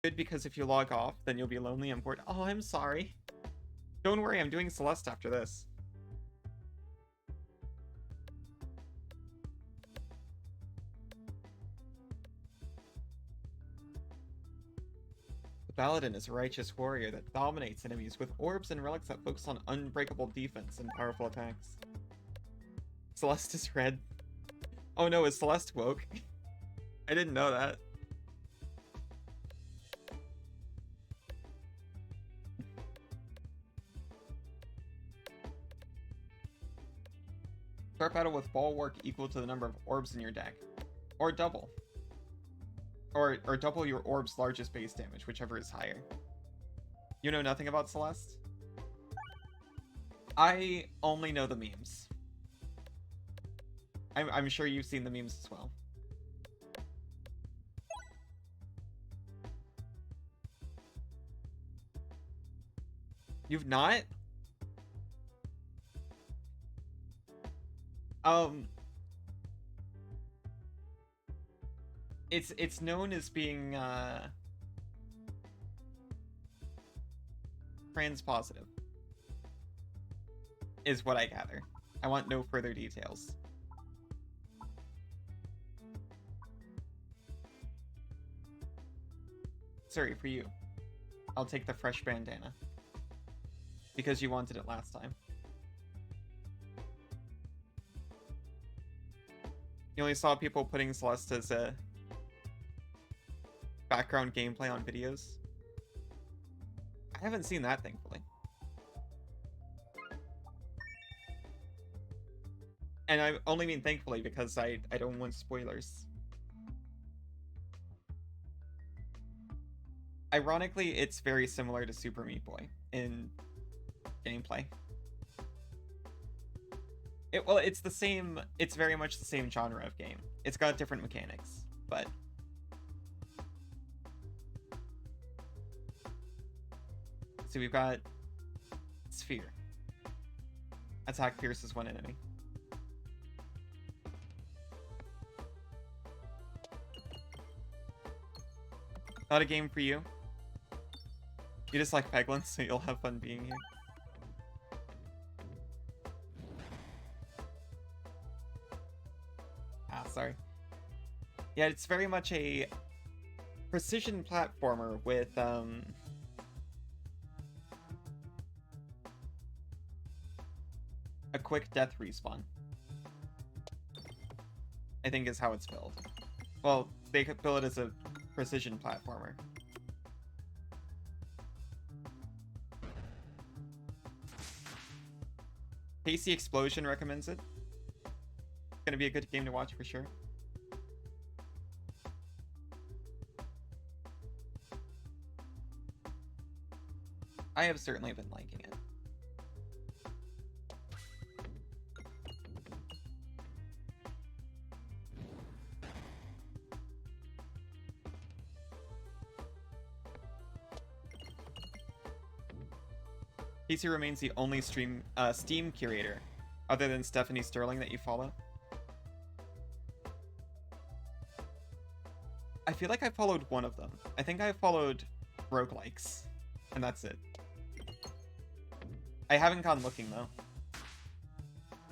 Good, because if you log off, then you'll be lonely and bored. Oh, I'm sorry. Don't worry, I'm doing Celeste after this. The Paladin is a righteous warrior that dominates enemies with orbs and relics that focus on unbreakable defense and powerful attacks. Celeste is red. Oh no, is Celeste woke? I didn't know that. Start battle with bulwark equal to the number of orbs in your deck. Or double. Or double your orb's largest base damage, whichever is higher. You know nothing about Celeste? I only know the memes. I'm sure you've seen the memes as well. You've not? It's known as being trans positive, is what I gather. I want no further details. Sorry, for you. I'll take the fresh bandana. Because you wanted it last time. You only saw people putting Celeste as a background gameplay on videos. I haven't seen that, thankfully. And I only mean thankfully because I don't want spoilers. Ironically, it's very similar to Super Meat Boy in gameplay. Well, it's the same, it's very much the same genre of game. It's got different mechanics, but... So we've got Sphere. Attack pierces one enemy. Not a game for you. You just like Peglins, so you'll have fun being here. Ah, sorry. Yeah, it's very much a precision platformer with, a quick death respawn. I think is how it's billed. Well, they could bill it as a precision platformer. Casey Explosion recommends it. It's gonna be a good game to watch for sure. I have certainly been liking it. Casey remains the only Steam curator, other than Stephanie Sterling, that you follow. I feel like I followed one of them. I think I followed Roguelikes, and that's it. I haven't gone looking, though.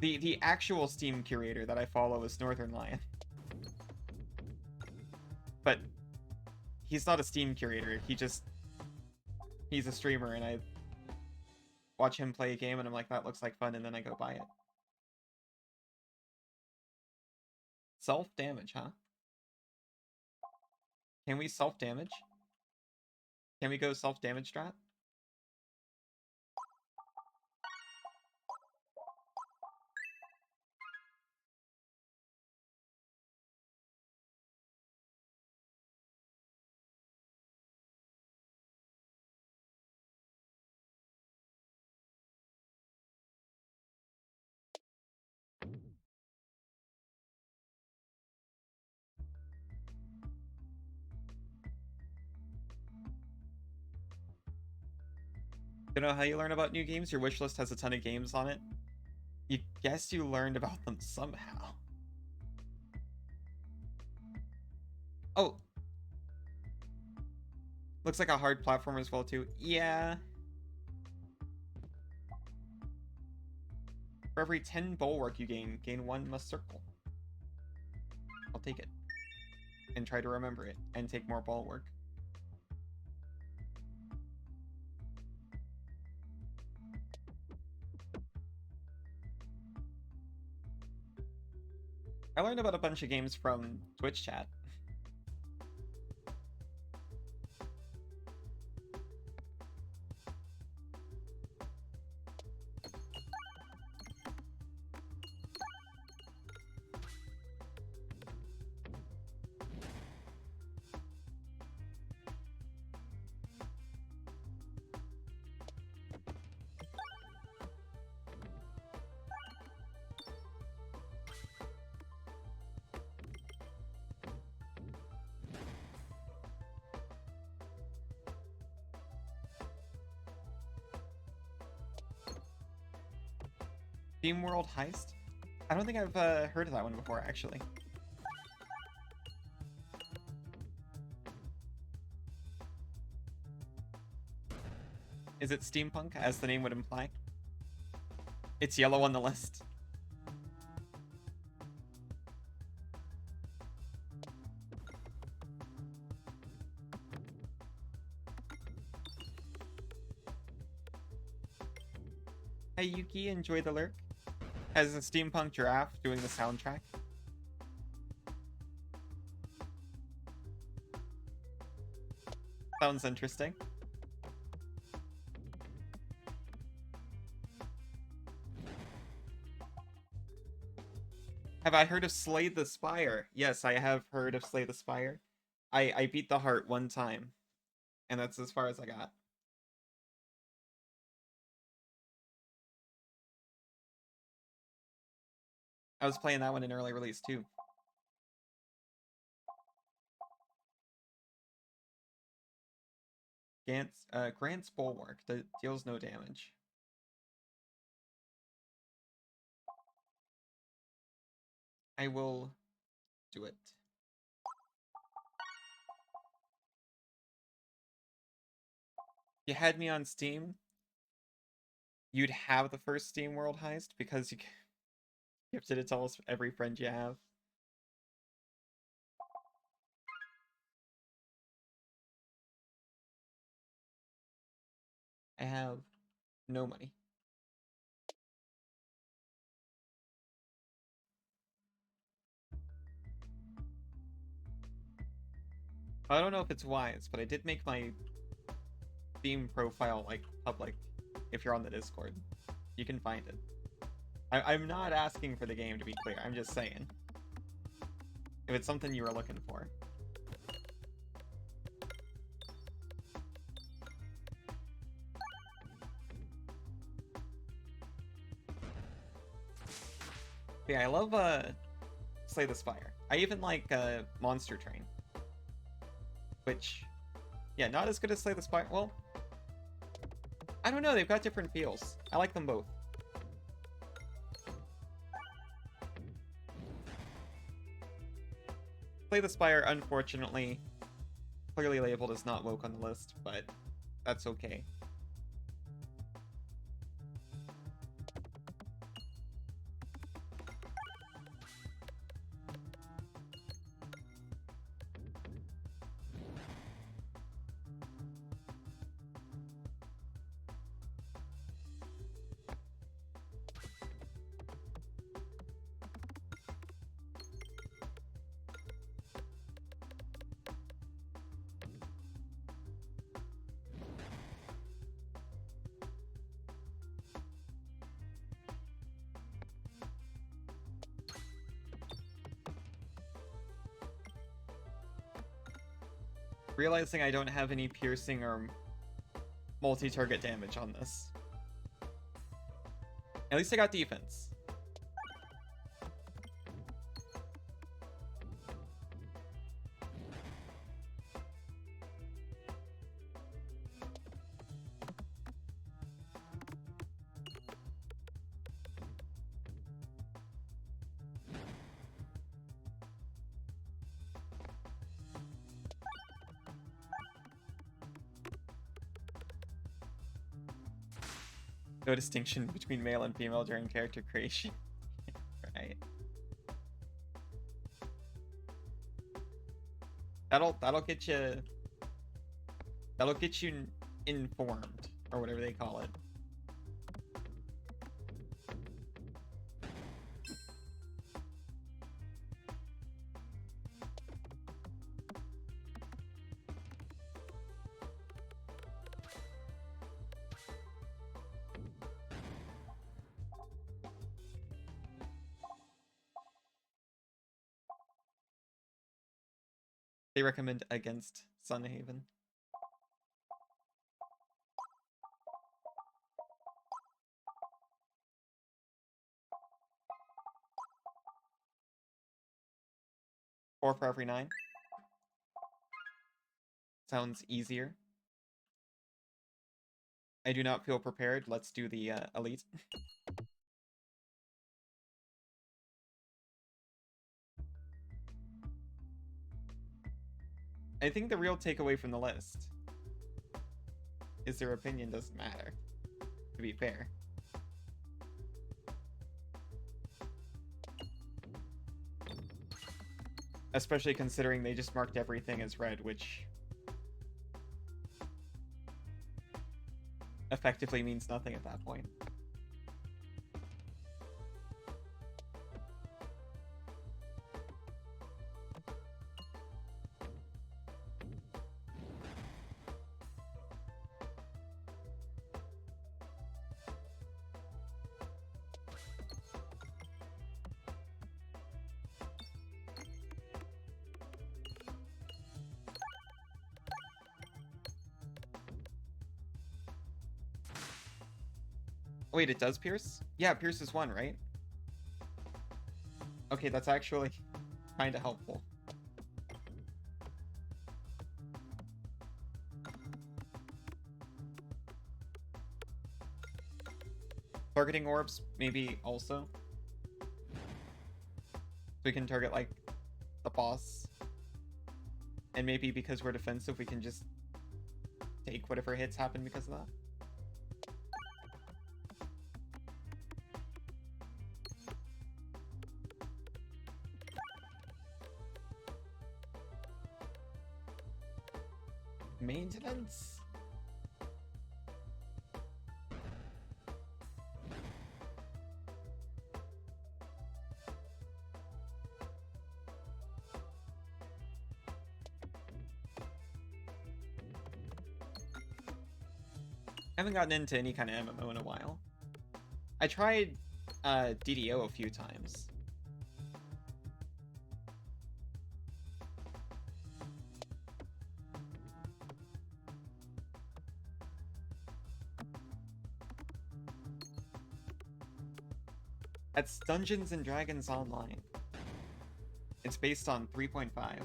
The actual Steam curator that I follow is Northern Lion. But he's not a Steam curator, he's a streamer, and I watch him play a game, and I'm like, that looks like fun, and then I go buy it. Self-damage, huh? Can we self-damage? Can we go self-damage strat? You know how you learn about new games? Your wishlist has a ton of games on it. You guess you learned about them somehow. Oh. Looks like a hard platformer as well, too. Yeah. For every 10 bulwark you gain 1 must circle. I'll take it. And try to remember it. And take more bulwark. I learned about a bunch of games from Twitch chat. Steam World Heist? I don't think I've heard of that one before, actually. Is it steampunk, as the name would imply? It's yellow on the list. Hey Yuki, enjoy the lurk. As a steampunk giraffe doing the soundtrack. Sounds interesting. Have I heard of Slay the Spire? Yes, I have heard of Slay the Spire. I beat the heart 1 time. And that's as far as I got. I was playing that one in early release too. Grant's Bulwark that deals no damage. I will do it. If you had me on Steam, you'd have the first Steam World Heist because you gifted it to almost every friend you have. I have no money. I don't know if it's wise, but I did make my Steam profile, like, public. If you're on the Discord, you can find it. I'm not asking for the game, to be clear. I'm just saying. If it's something you were looking for. Yeah, I love Slay the Spire. I even like Monster Train. Which, yeah, not as good as Slay the Spire. Well, I don't know, they've got different feels. I like them both. Slay the Spire, unfortunately, clearly labeled as not woke on the list, but that's okay. Realizing I don't have any piercing or multi-target damage on this. At least I got defense. No distinction between male and female during character creation. Right. That'll get you informed, or whatever they call it. They recommend against Sunhaven. Four for every 9. Sounds easier. I do not feel prepared. Let's do the elite. I think the real takeaway from the list is their opinion doesn't matter, to be fair. Especially considering they just marked everything as red, which effectively means nothing at that point. Wait, it does pierce? Yeah, pierce is 1, right? Okay, that's actually kind of helpful. Targeting orbs, maybe also. So we can target, like, the boss. And maybe because we're defensive, we can just take whatever hits happen because of that. Maintenance? I haven't gotten into any kind of MMO in a while. I tried DDO a few times. That's Dungeons and Dragons Online. It's based on 3.5.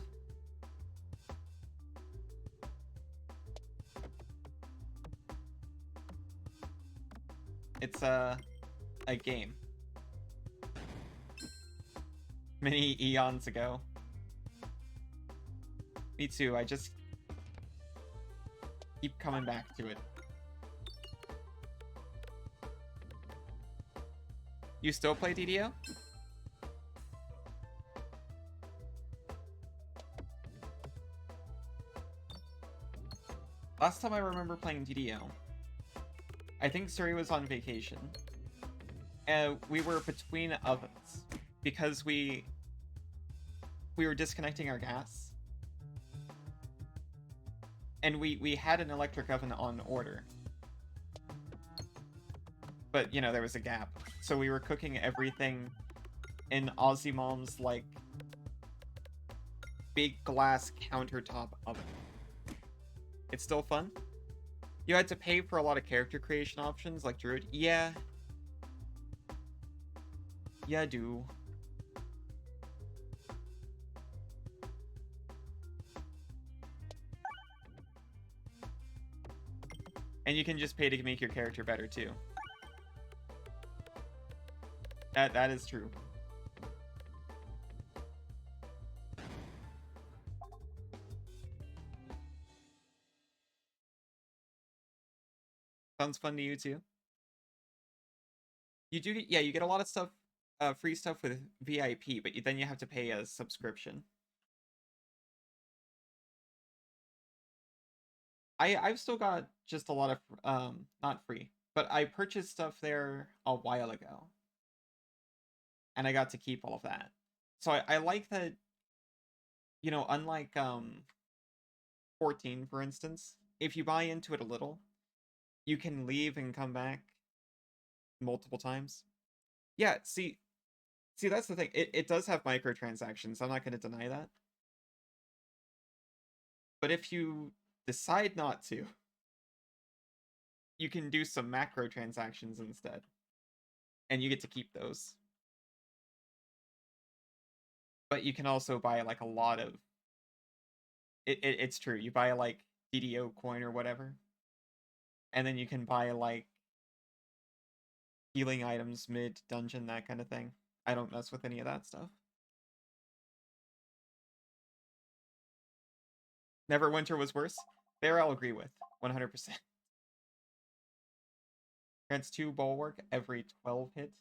It's a game. Many eons ago. Me too, I just keep coming back to it. You still play DDO? Last time I remember playing DDO, I think Suri was on vacation. And we were between ovens because we were disconnecting our gas. And we had an electric oven on order. But, you know, there was a gap. So we were cooking everything in Aussie Mom's, like, big glass countertop oven. It's still fun. You had to pay for a lot of character creation options, like Druid. Yeah. Yeah, I do. And you can just pay to make your character better, too. That is true. Sounds fun to you too? You do get, yeah, you get a lot of stuff, free stuff with VIP, but then you have to pay a subscription. I've still got just a lot of, not free, but I purchased stuff there a while ago. And I got to keep all of that. So I like that, you know, unlike 14, for instance, if you buy into it a little, you can leave and come back multiple times. Yeah, see, that's the thing. It does have microtransactions. I'm not going to deny that. But if you decide not to, you can do some macro transactions instead. And you get to keep those. But you can also buy like a lot of... It's true. You buy like DDO coin or whatever. And then you can buy like healing items mid-dungeon, that kind of thing. I don't mess with any of that stuff. Neverwinter was worse. There I'll agree with, 100%. Grants 2 bulwark every 12 hit.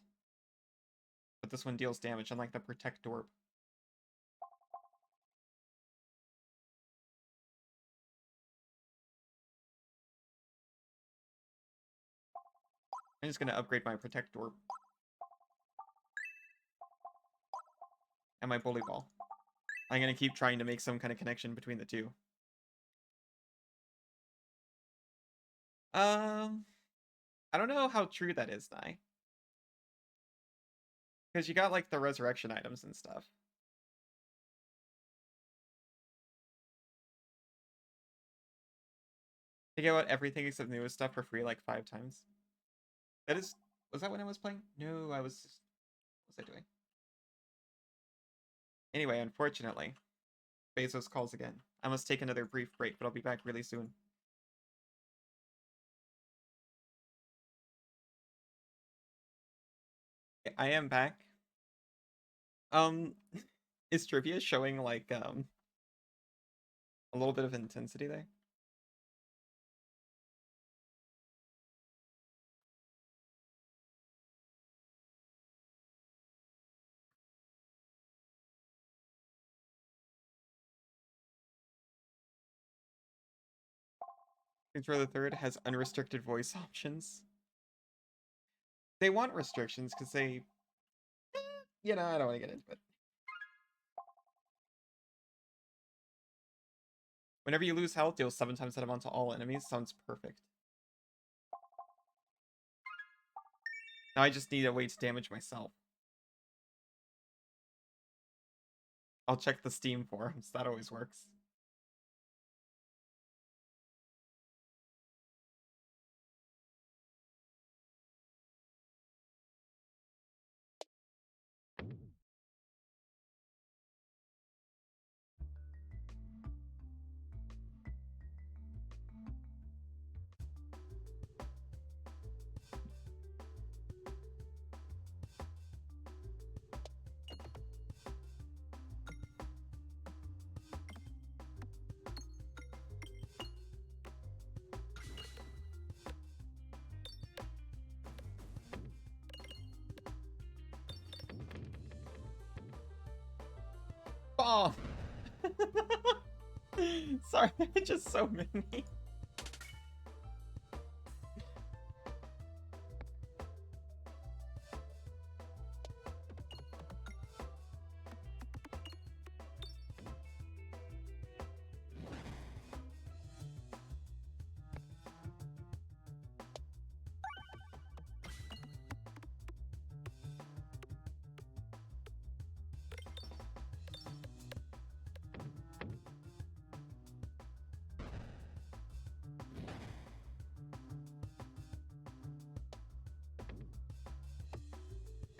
But this one deals damage, unlike the Protect Orb. I'm just gonna upgrade my Protect Orb. And my Bully Ball. I'm gonna keep trying to make some kind of connection between the two. I don't know how true that is, Nye. Because you got, like, the resurrection items and stuff. To get what everything except the newest stuff for free, like, 5 times. That is... Was that when I was playing? No, I was... What was I doing? Anyway, unfortunately, Bezos calls again. I must take another brief break, but I'll be back really soon. I am back. Is trivia showing, like, a little bit of intensity there? Control the Third has unrestricted voice options. They want restrictions because they... You know, I don't want to get into it. Whenever you lose health, deal 7 times that amount to all enemies. Sounds perfect. Now I just need a way to damage myself. I'll check the Steam forums. That always works. Oh! Sorry, just so many.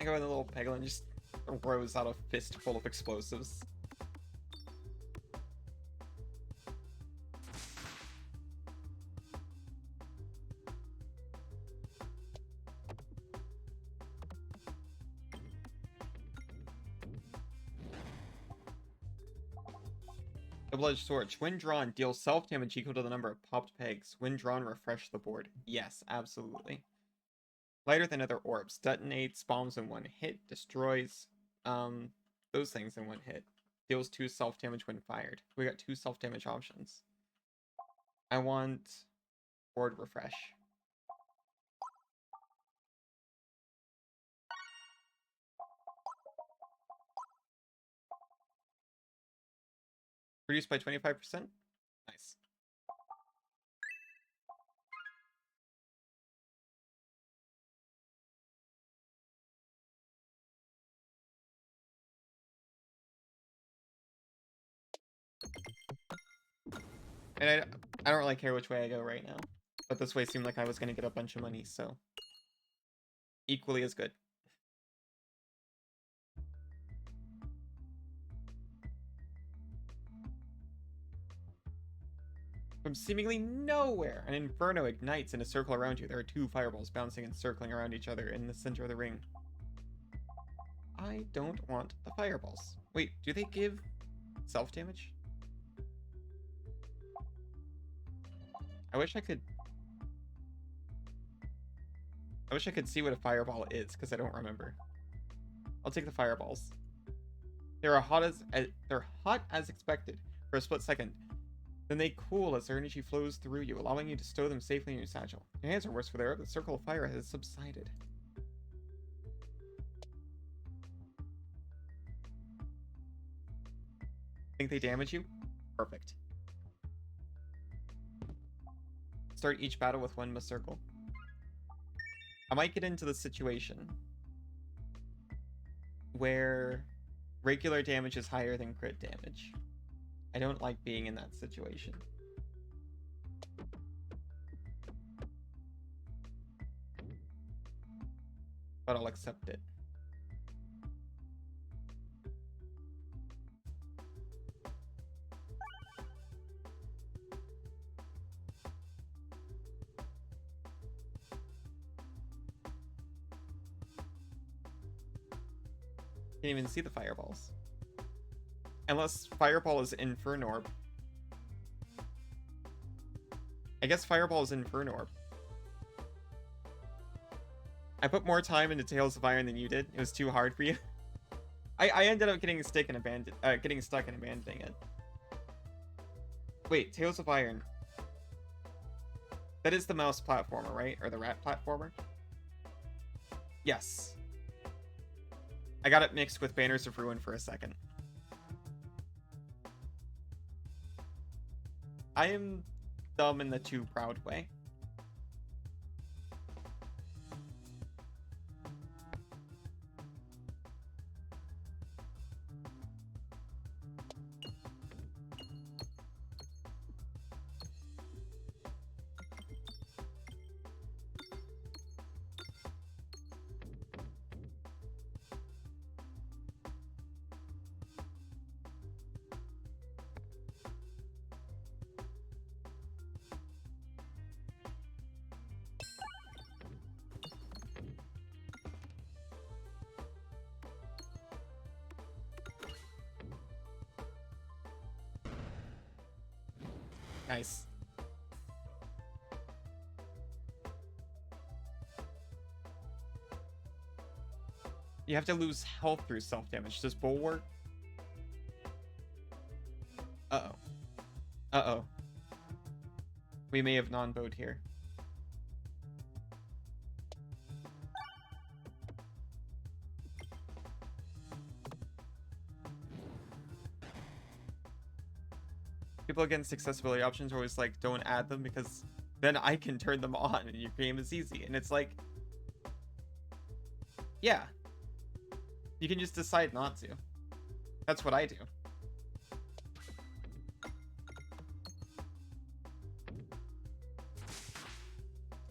I go in the little peggle and just throws out a fist full of explosives. Double-edged sword. When drawn, deal self-damage equal to the number of popped pegs. When drawn, refresh the board. Yes, absolutely. Lighter than other orbs. Detonates bombs in one hit. Destroys those things in one hit. Deals 2 self-damage when fired. We got 2 self-damage options. I want board refresh. Reduced by 25%? Nice. And I don't really care which way I go right now. But this way seemed like I was going to get a bunch of money, so... equally as good. From seemingly nowhere, an inferno ignites in a circle around you. There are 2 fireballs bouncing and circling around each other in the center of the ring. I don't want the fireballs. Wait, do they give self-damage? I wish I could see what a fireball is, because I don't remember. I'll take the fireballs. They're hot as expected for a split second. Then they cool as their energy flows through you, allowing you to stow them safely in your satchel. Your hands are worse for their, but the circle of fire has subsided. Think they damage you? Perfect. Start each battle with 1 miss circle. I might get into the situation where regular damage is higher than crit damage. I don't like being in that situation. But I'll accept it. Can't even see the fireballs. Unless Fireball is Infernorb. I guess Fireball is Infernorb. I put more time into Tales of Iron than you did. It was too hard for you. I ended up getting stuck and abandoning it. Wait, Tales of Iron. That is the mouse platformer, right? Or the rat platformer? Yes. I got it mixed with Banners of Ruin for a second. I am dumb in the too proud way. Nice. You have to lose health through self-damage. Does Bull work? Uh-oh. Uh-oh. We may have non-bowed here. People against accessibility options are always like, don't add them because then I can turn them on and your game is easy. And it's like, yeah. You can just decide not to. That's what I do.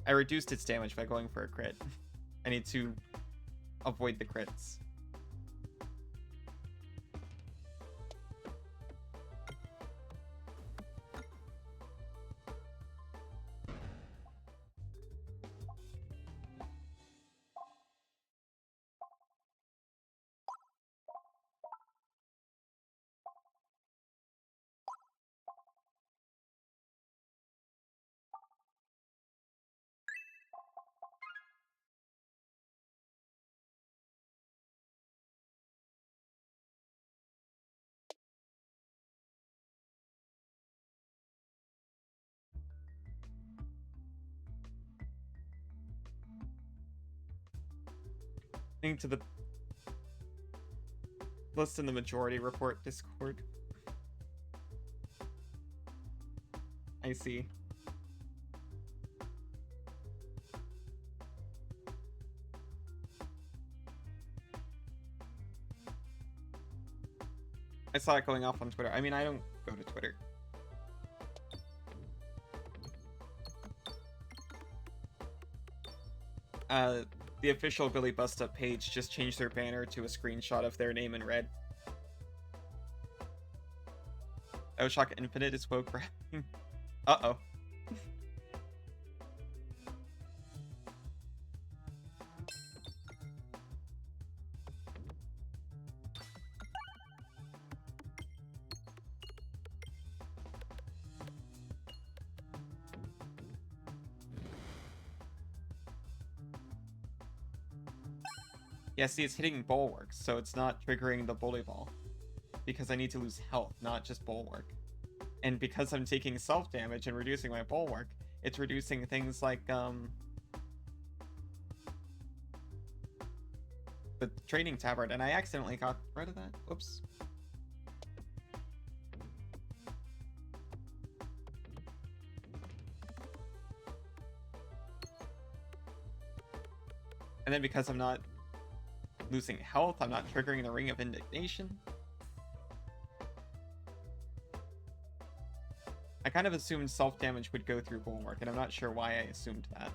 I reduced its damage by going for a crit. I need to avoid the crits. Link to the list in the majority report Discord. I see. I saw it going off on Twitter. I mean, I don't go to Twitter. The official Billy Bust Up page just changed their banner to a screenshot of their name in red. Shock Infinite is woke rapping. Uh-oh. Yeah, see, it's hitting bulwarks, so it's not triggering the bully ball. Because I need to lose health, not just bulwark. And because I'm taking self-damage and reducing my bulwark, it's reducing things like, the training tabard, and I accidentally got rid of that. Whoops. And then because I'm not losing health, I'm not triggering the Ring of Indignation. I kind of assumed self-damage would go through bulwark, and I'm not sure why I assumed that.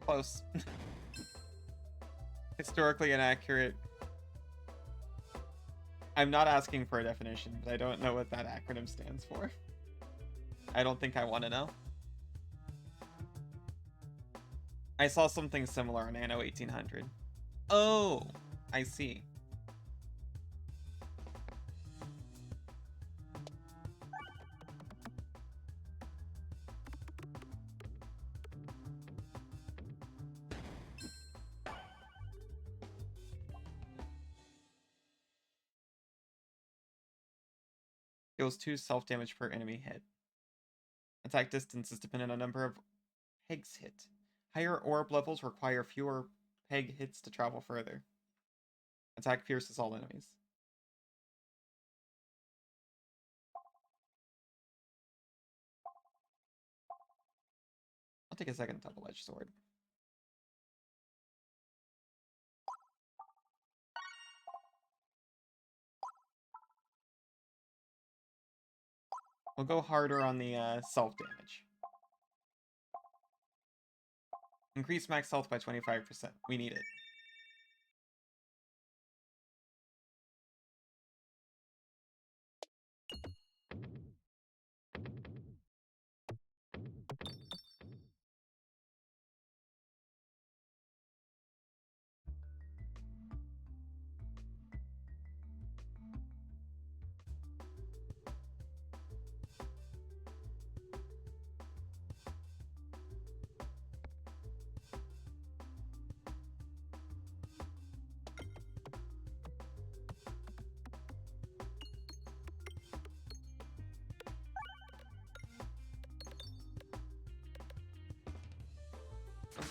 Close. Historically inaccurate. I'm not asking for a definition, but I don't know what that acronym stands for. I don't think I want to know. I saw something similar on Anno 1800. Oh, I see. Deals 2 self-damage per enemy hit. Attack distance is dependent on number of pegs hit. Higher orb levels require fewer peg hits to travel further. Attack pierces all enemies. I'll take a second double-edged sword. We'll go harder on the self-damage. Increase max health by 25%. We need it.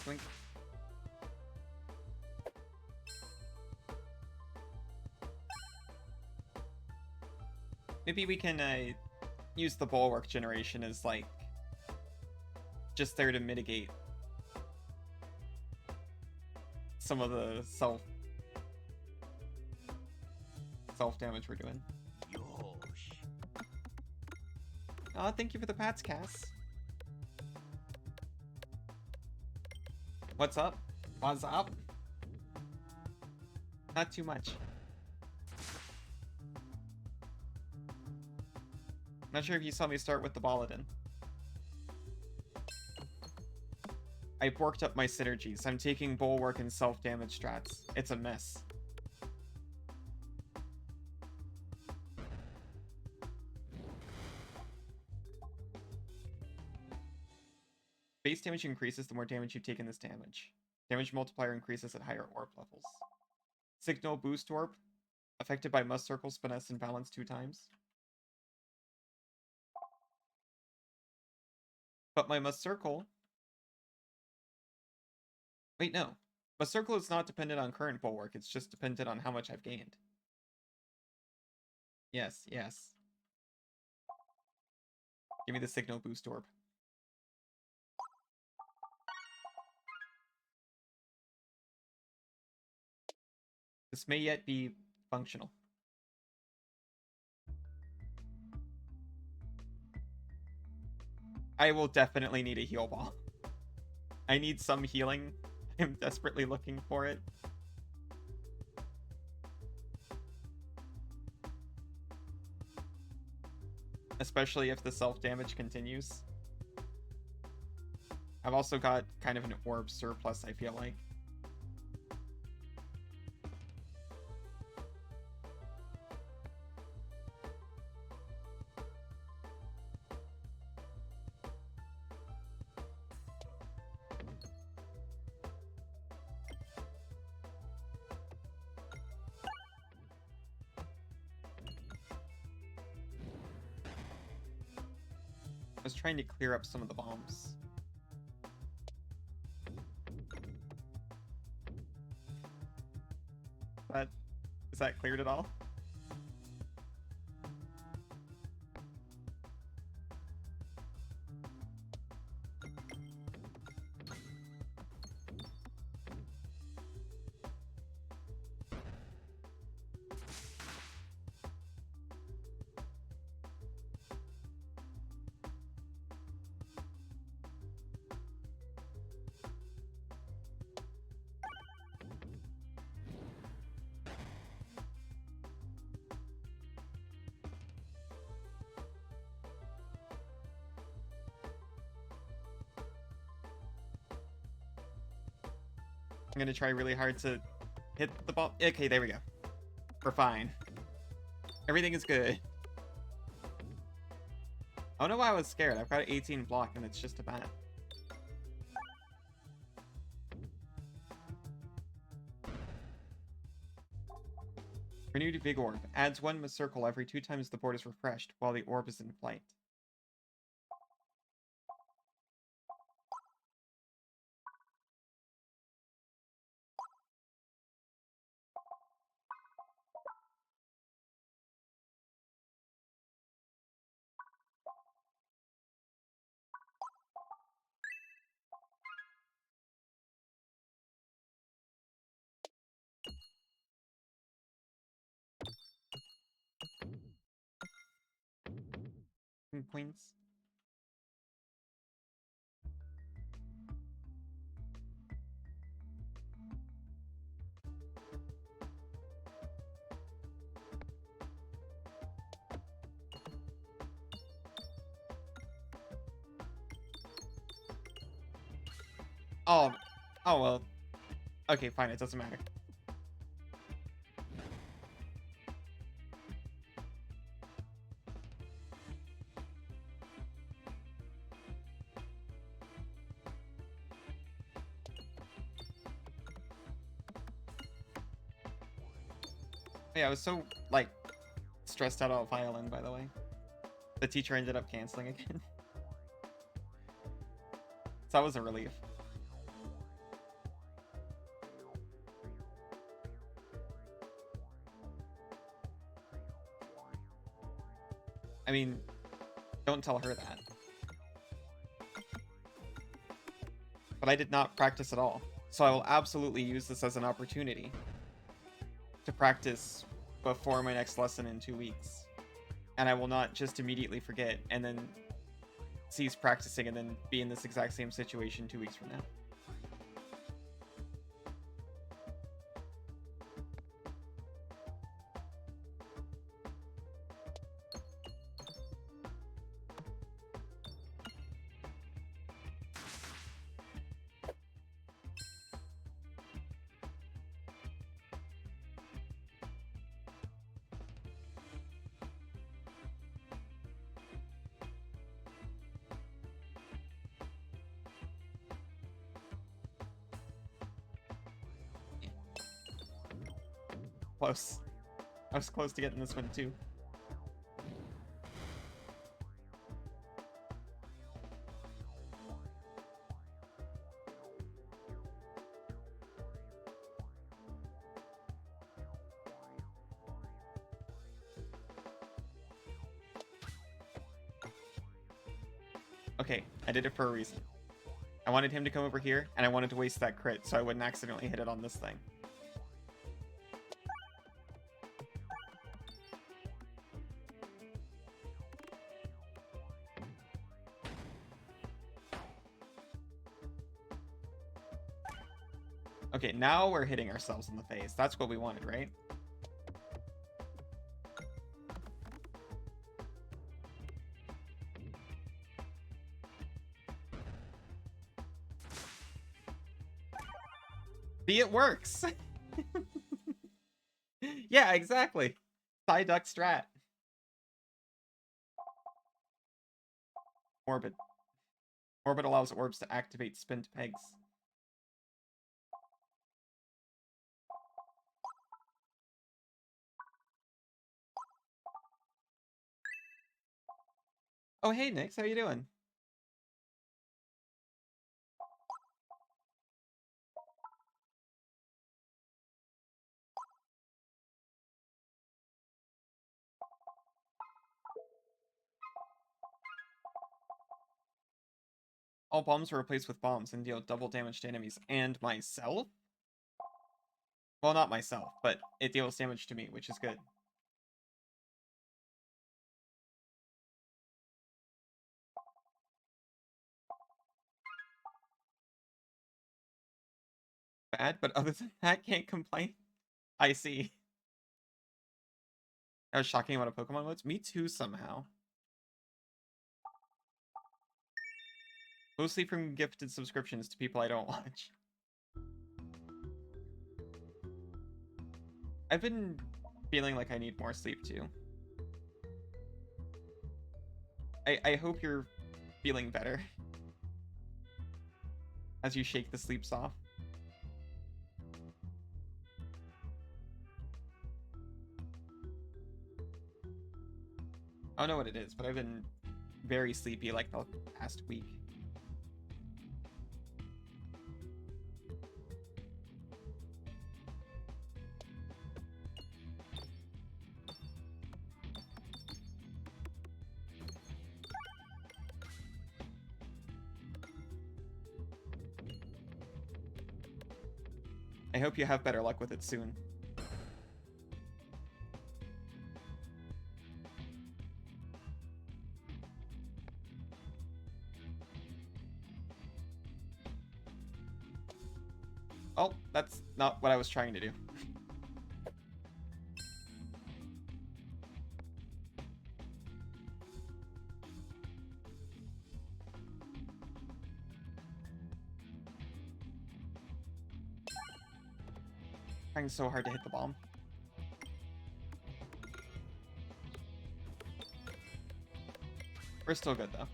Blink. Maybe we can use the bulwark generation as like just there to mitigate some of the self-damage we're doing. Oh, thank you for the pats, Cass. What's up? What's up? Not too much. Not sure if you saw me start with the Baladin. I've worked up my synergies. I'm taking Bulwark and self-damage strats. It's a mess. Base damage increases the more damage you've taken this damage. Damage multiplier increases at higher orb levels. Signal boost orb. Affected by must circle, finesse, and balance 2 times. But my must circle... Wait, no. Must circle is not dependent on current bulwark. It's just dependent on how much I've gained. Yes, yes. Give me the signal boost orb. This may yet be functional. I will definitely need a heal ball. I need some healing. I'm desperately looking for it. Especially if the self-damage continues. I've also got kind of an orb surplus, I feel like. I was trying to clear up some of the bombs. Is that cleared at all? I'm gonna try really hard to hit the ball. Okay, there we go. We're fine. Everything is good. I don't know why I was scared. I've got 18 block and it's just a bat. Renewed Big Orb. Adds 1 circle every 2 times the board is refreshed while the orb is in flight. Points. Oh well. Okay, fine, it doesn't matter. Yeah, I was so, like, stressed out about violin, by the way. The teacher ended up canceling again. So that was a relief. I mean, don't tell her that. But I did not practice at all. So I will absolutely use this as an opportunity to practice before my next lesson in 2 weeks. And I will not just immediately forget and then cease practicing and then be in this exact same situation 2 weeks from now. Close. I was close to getting this one too. Okay, I did it for a reason. I wanted him to come over here, and I wanted to waste that crit so I wouldn't accidentally hit it on this thing. Okay, now we're hitting ourselves in the face. That's what we wanted, right? See, it works! Yeah, exactly. Thigh duck strat. Orbit. Orbit allows orbs to activate spent pegs. Oh, hey, Nix, how you doing? All bombs were replaced with bombs and deal double damage to enemies and myself? Well, not myself, but it deals damage to me, which is good. Bad, but other than that, can't complain. I see. That was shocking about a Pokemon modes. Me too, somehow. Mostly from gifted subscriptions to people I don't watch. I've been feeling like I need more sleep too. I hope you're feeling better as you shake the sleeps off. I don't know what it is, but I've been very sleepy like the past week. I hope you have better luck with it soon. Oh, that's not what I was trying to do. Trying so hard to hit the bomb. We're still good though.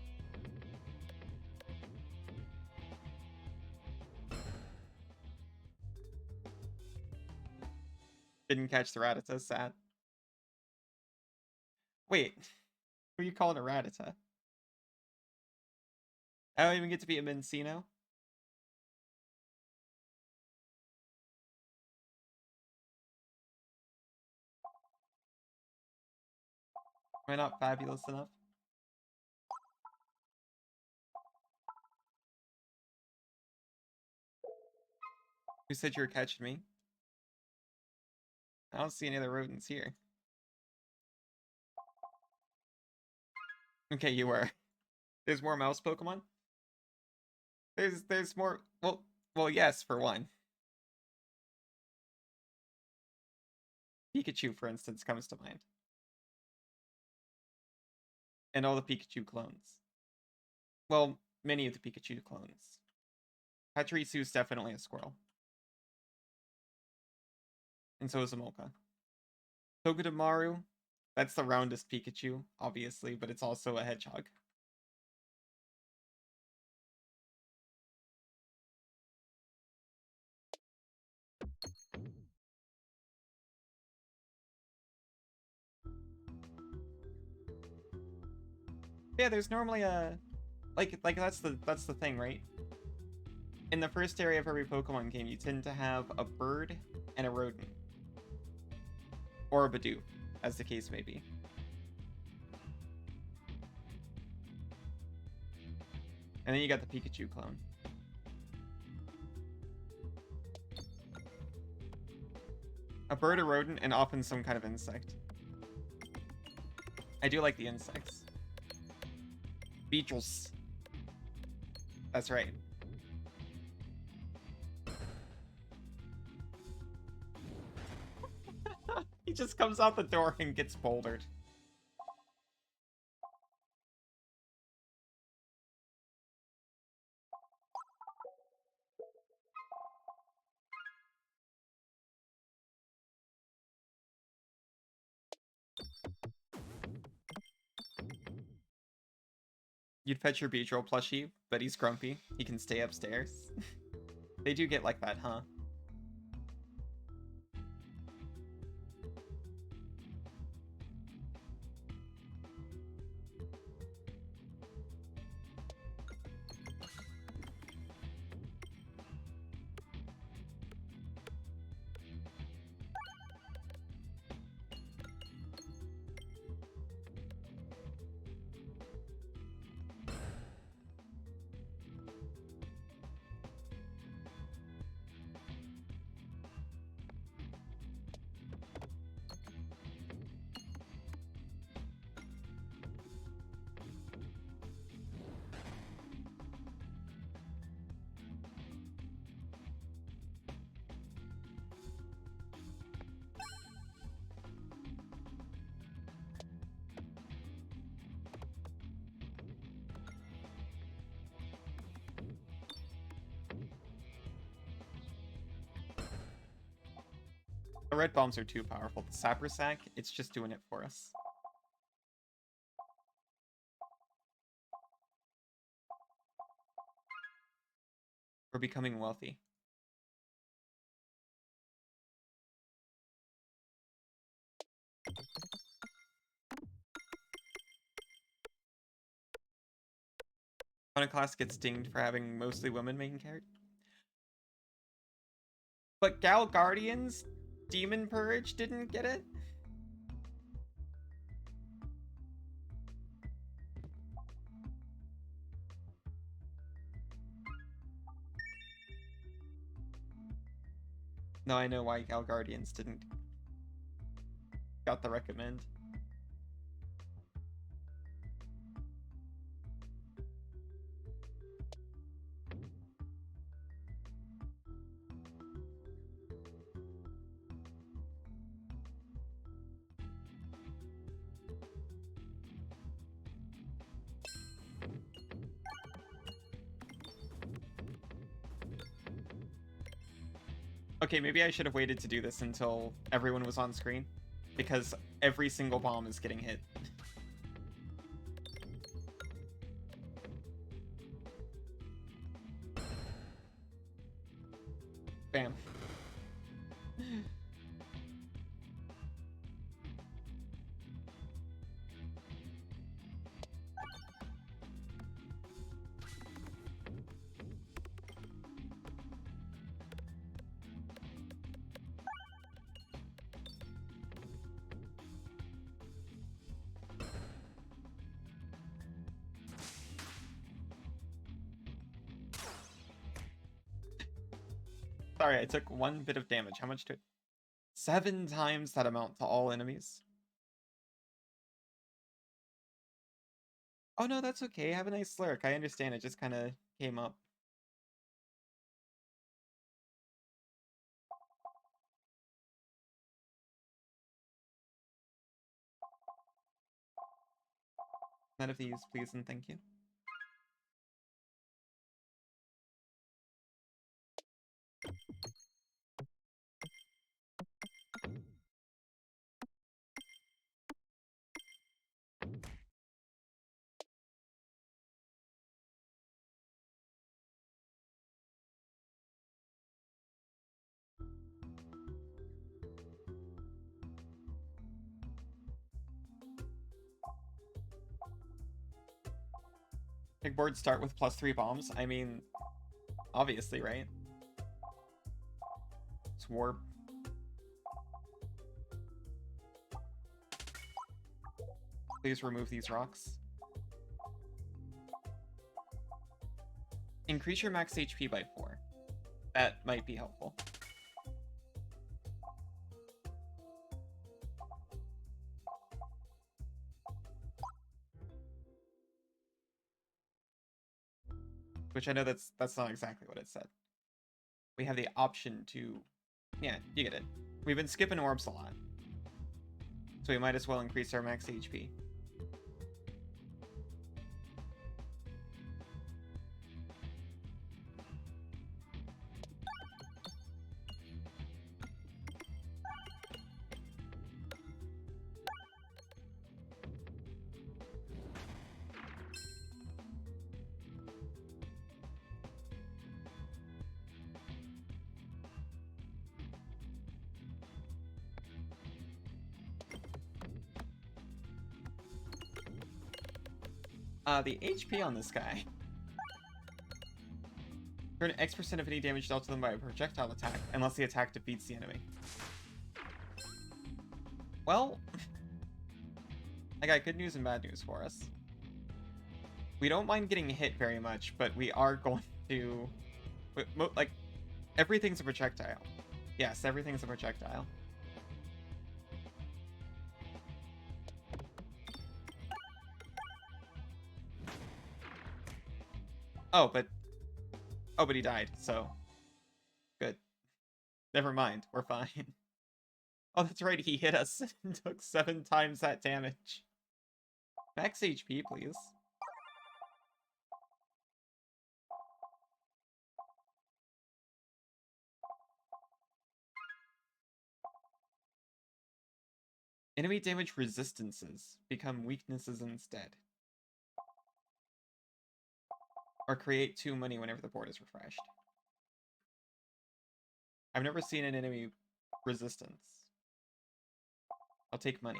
Didn't catch the Rattata, sad. Wait, who are you calling a Rattata? I don't even get to be a Mencino? Am I not fabulous enough? Who said you were catching me? I don't see any other rodents here. Okay, you were. There's more mouse Pokemon? There's more... Well, yes, for one. Pikachu, for instance, comes to mind. And all the Pikachu clones. Well, many of the Pikachu clones. Pachirisu's definitely a squirrel. And so is Amolka. Togedemaru, that's the roundest Pikachu, obviously, but it's also a hedgehog. Yeah, there's normally a... Like that's the thing, right? In the first area of every Pokemon game, you tend to have a bird and a rodent. Or a Bidoof, as the case may be. And then you got the Pikachu clone. A bird, a rodent, and often some kind of insect. I do like the insects. Beetles. That's right. He just comes out the door and gets bouldered. You'd fetch your Beedrill plushie, but he's grumpy. He can stay upstairs. They do get like that, huh? The red bombs are too powerful. The Sapper Sack, it's just doing it for us. We're becoming wealthy. Class gets dinged for having mostly women main character. But Gal Guardian's Demon Purge didn't get it? No, I know why Gal Guardians didn't. Got the recommend. Okay, maybe I should have waited to do this until everyone was on screen, because every single bomb is getting hit. Bam. Sorry, I took one bit of damage. How much to it? 7 times that amount to all enemies. Oh no, that's okay. Have a nice slurk. I understand, it just kind of came up. None of these, please and thank you. Big boards start with +3 bombs. I mean, obviously, right? It's warp. Please remove these rocks. Increase your max HP by 4. That might be helpful. Which I know that's not exactly what it said. We have the option to... Yeah, you get it. We've been skipping orbs a lot. So we might as well increase our max HP. The HP on this guy. Turn X% of any damage dealt to them by a projectile attack, unless the attack defeats the enemy. Well, I got good news and bad news for us. We don't mind getting hit very much, but we are going to... Like, everything's a projectile. Yes, everything's a projectile. Oh, but he died, so good. Never mind, we're fine. Oh, that's right, he hit us and took 7 times that damage. Max HP, please. Enemy damage resistances become weaknesses instead. Or create 2 money whenever the board is refreshed. I've never seen an enemy resistance. I'll take money.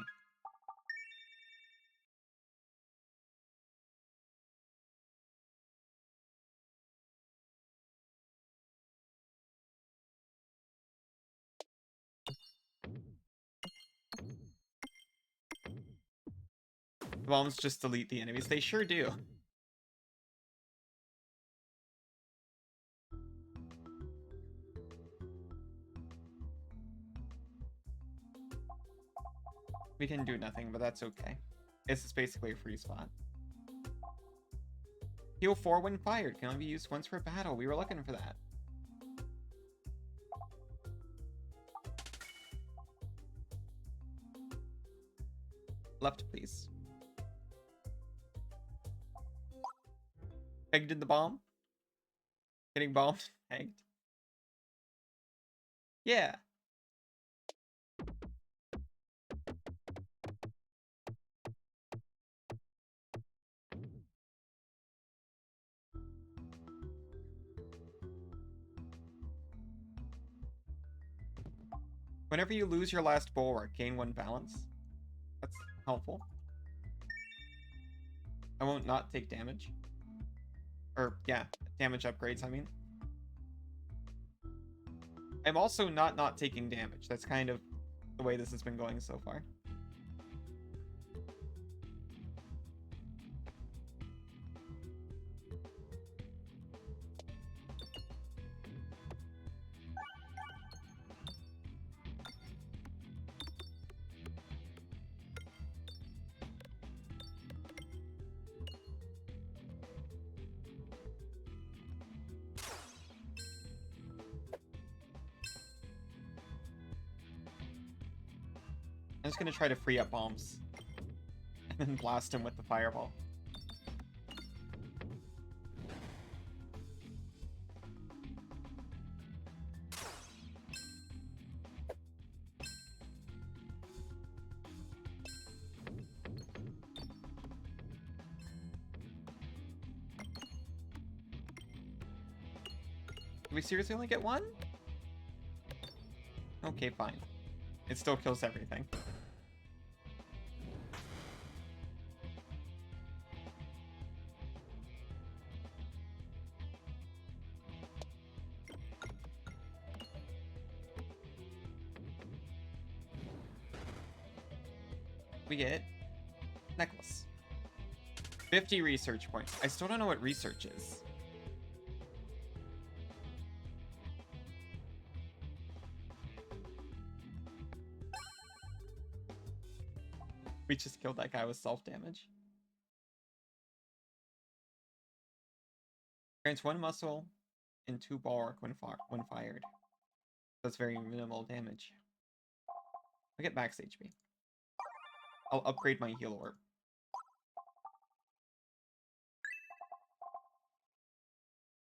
The bombs just delete the enemies. They sure do. We can do nothing, but that's okay. This is basically a free spot. Heal 4 when fired. Can only be used once per battle. We were looking for that. Left, please. Pegged in the bomb. Getting bombed. Pegged. Yeah. Whenever you lose your last bulwark, gain 1 balance. That's helpful. I won't not take damage. Or, yeah, damage upgrades, I mean. I'm also not taking damage. That's kind of the way this has been going so far. I'm just gonna try to free up bombs. And then blast him with the fireball. Did we seriously only get one? Okay, fine. It still kills everything. We get necklace. 50 research points. I still don't know what research is. We just killed that guy with self-damage. Grants 1 muscle and 2 bulwark when fired. That's very minimal damage. I get max HP. I'll upgrade my heal orb.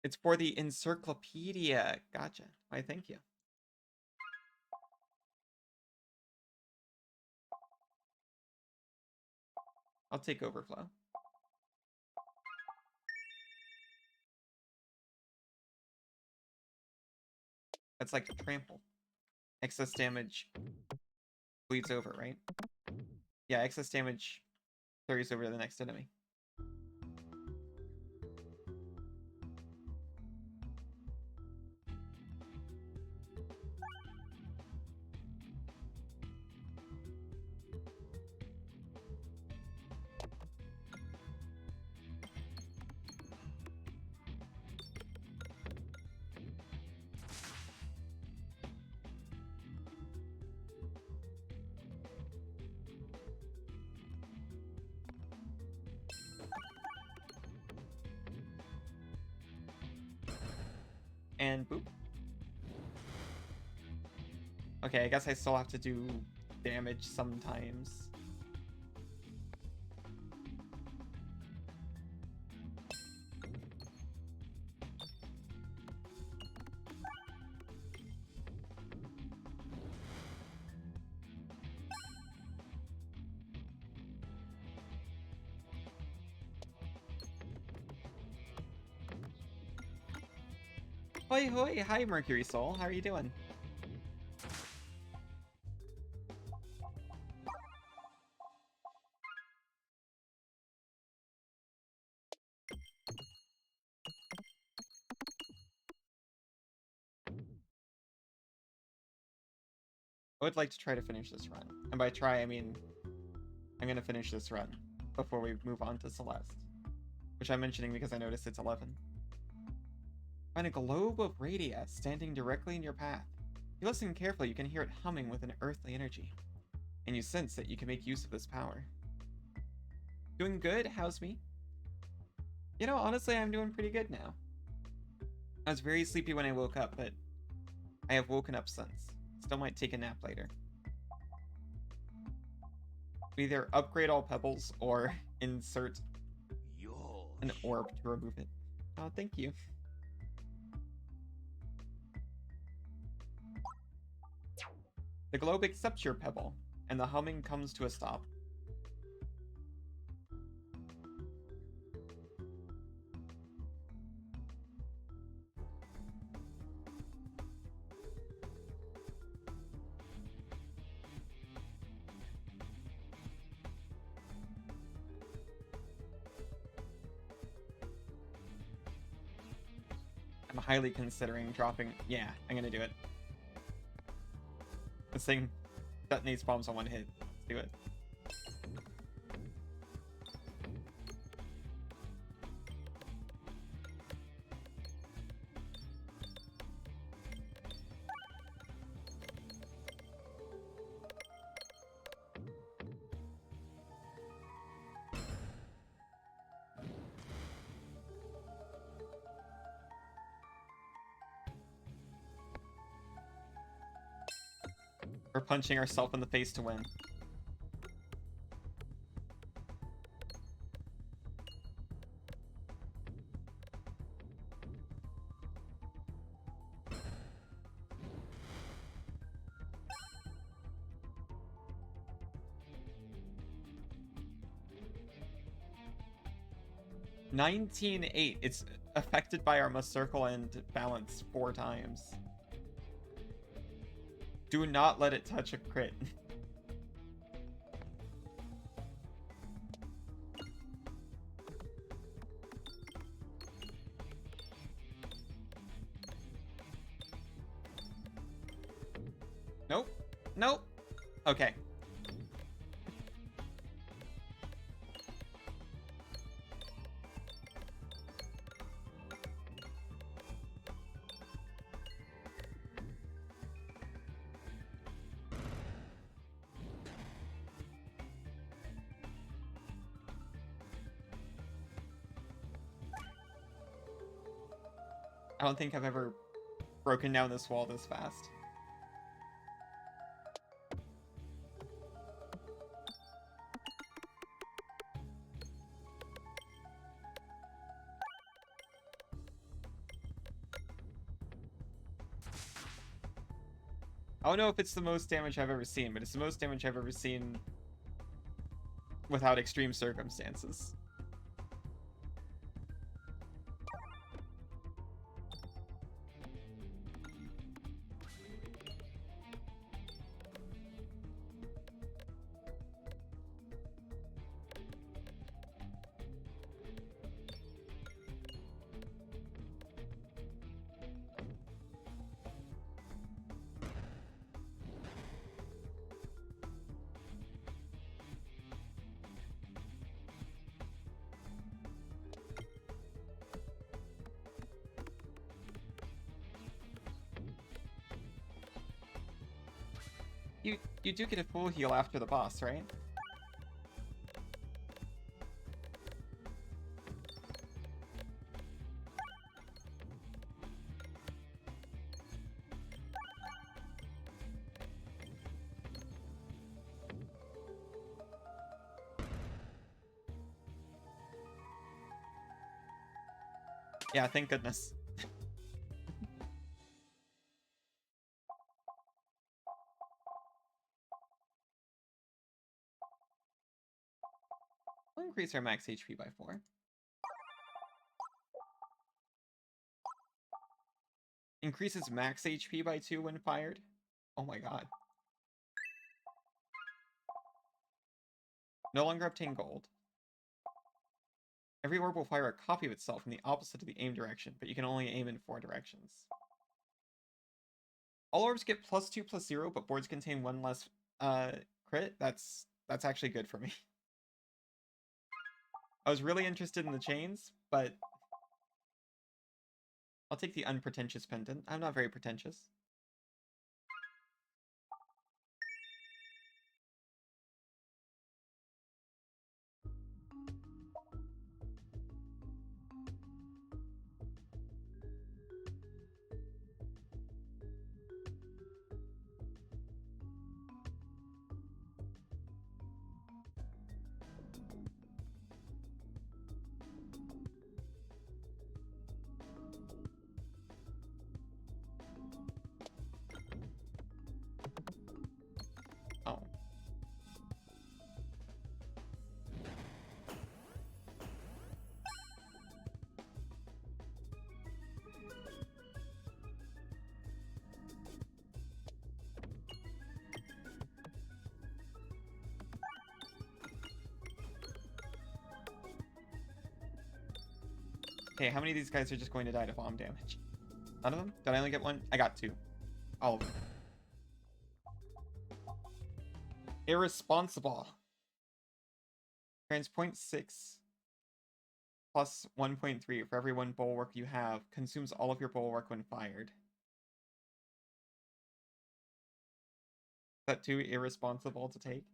It's for the encyclopedia. Gotcha. Why, thank you. I'll take overflow. That's like a trample. Excess damage bleeds over, right? Yeah, excess damage carries over to the next enemy. And boop. Okay, I guess I still have to do damage sometimes. Hoi hoi! Hi, Mercury Soul. How are you doing? I would like to try to finish this run. And by try, I mean I'm going to finish this run before we move on to Celeste. Which I'm mentioning because I noticed it's 11. Find a globe of radia standing directly in your path. If you listen carefully, you can hear it humming with an earthly energy. And you sense that you can make use of this power. Doing good? How's me? You know, honestly, I'm doing pretty good now. I was very sleepy when I woke up, but I have woken up since. Still might take a nap later. Either upgrade all pebbles or insert an orb to remove it. Oh, thank you. The globe accepts your pebble, and the humming comes to a stop. I'm highly considering dropping... Yeah, I'm gonna do it. This thing detonates bombs on one hit. Let's do it. We're punching ourselves in the face to win. 19-8. It's affected by our must circle and balance 4 times. Do not let it touch a crit. Nope. Nope. Okay. I don't think I've ever broken down this wall this fast. I don't know if it's the most damage I've ever seen, but it's the most damage I've ever seen without extreme circumstances. You do get a full heal after the boss, right? Yeah, thank goodness. We'll increase our max HP by 4. Increases max HP by 2 when fired. Oh my god. No longer obtain gold. Every orb will fire a copy of itself in the opposite of the aim direction, but you can only aim in 4 directions. All orbs get +2/+0, but boards contain 1 less crit. That's actually good for me. I was really interested in the chains, but I'll take the unpretentious pendant. I'm not very pretentious. Oh. Okay, how many of these guys are just going to die to bomb damage? None of them? Did I only get 1? I got 2. All of them. Irresponsible. Grants 0.6 plus 1.3 for every 1 bulwark you have. Consumes all of your bulwark when fired. Is that too irresponsible to take?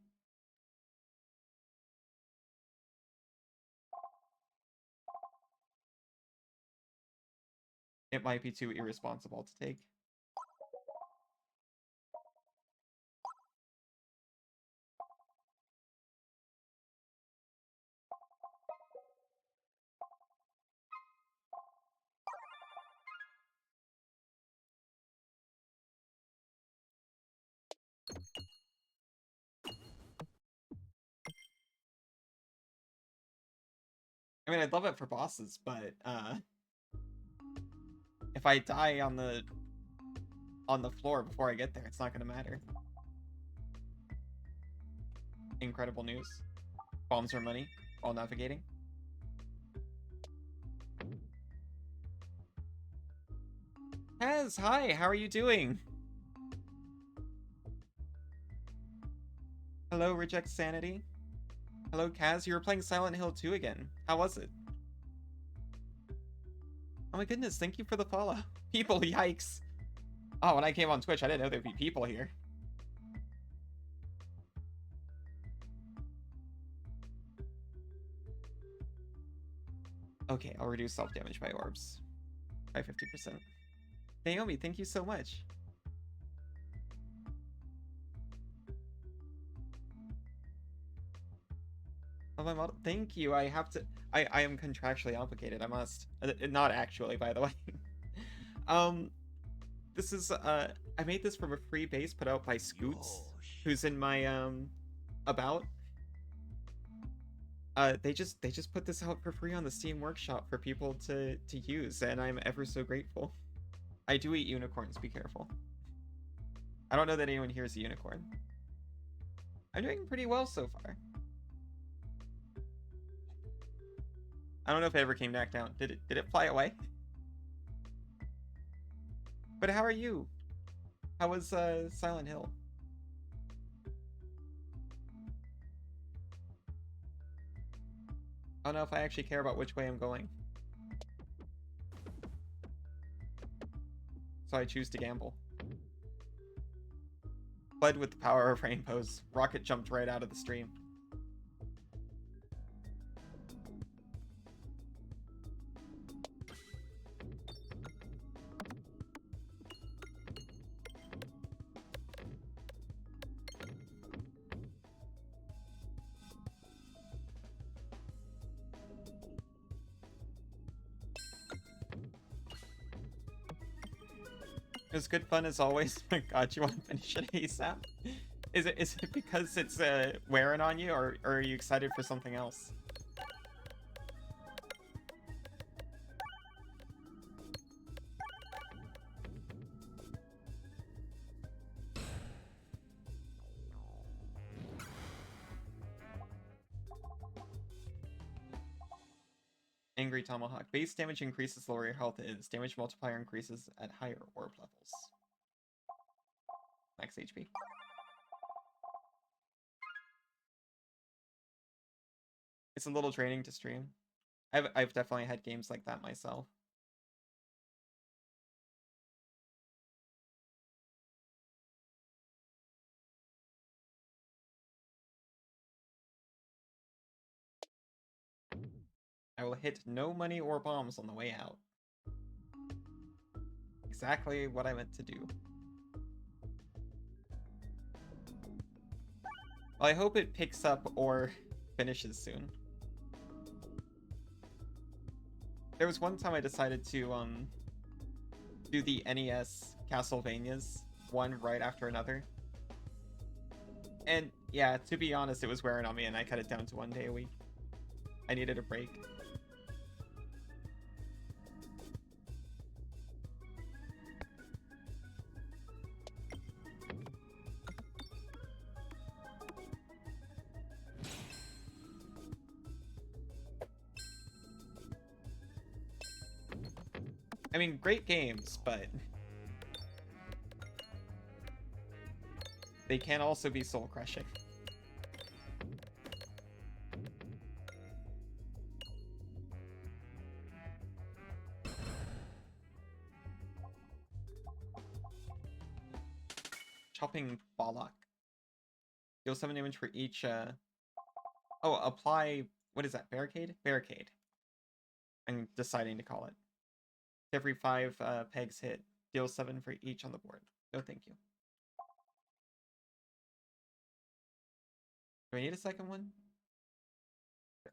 It might be too irresponsible to take. I mean, I'd love it for bosses, but if I die on the floor before I get there, it's not gonna matter. Incredible news. Bombs are money while navigating. Kaz, hi, how are you doing? Hello, Reject Sanity. Hello, Kaz, you were playing Silent Hill 2 again. How was it? Oh my goodness, thank you for the follow. People, yikes. Oh, when I came on Twitch, I didn't know there'd be people here. Okay, I'll reduce self-damage by orbs. By 50%. Naomi, thank you so much. Oh, my model. Thank you. I have to. I am contractually obligated. I must. Not actually, by the way. This is I made this from a free base put out by Scoots, who's in my about. They just put this out for free on the Steam Workshop for people to use, and I'm ever so grateful. I do eat unicorns. Be careful. I don't know that anyone here is a unicorn. I'm doing pretty well so far. I don't know if it ever came back down. Did it fly away? But how are you? How was Silent Hill? I don't know if I actually care about which way I'm going. So I choose to gamble. Fled with the power of rainbows. Rocket jumped right out of the stream. It was good fun as always. My god, you want to finish it ASAP? Is it because it's wearing on you, or are you excited for something else? Angry Tomahawk. Base damage increases the lower your health is. Damage multiplier increases at higher orb levels. Max HP. It's a little draining to stream. I've definitely had games like that myself. I will hit no money or bombs on the way out. Exactly what I meant to do. Well, I hope it picks up or finishes soon. There was one time I decided to do the NES Castlevanias one right after another. And yeah, to be honest, it was wearing on me and I cut it down to 1 day a week. I needed a break. I mean, great games, but they can also be soul-crushing. Chopping Bollock. Deal 7 damage for each, Oh, apply... What is that? Barricade? Barricade. I'm deciding to call it. Every 5 pegs hit. Deal 7 for each on the board. No, thank you. Do I need a second one? Sure.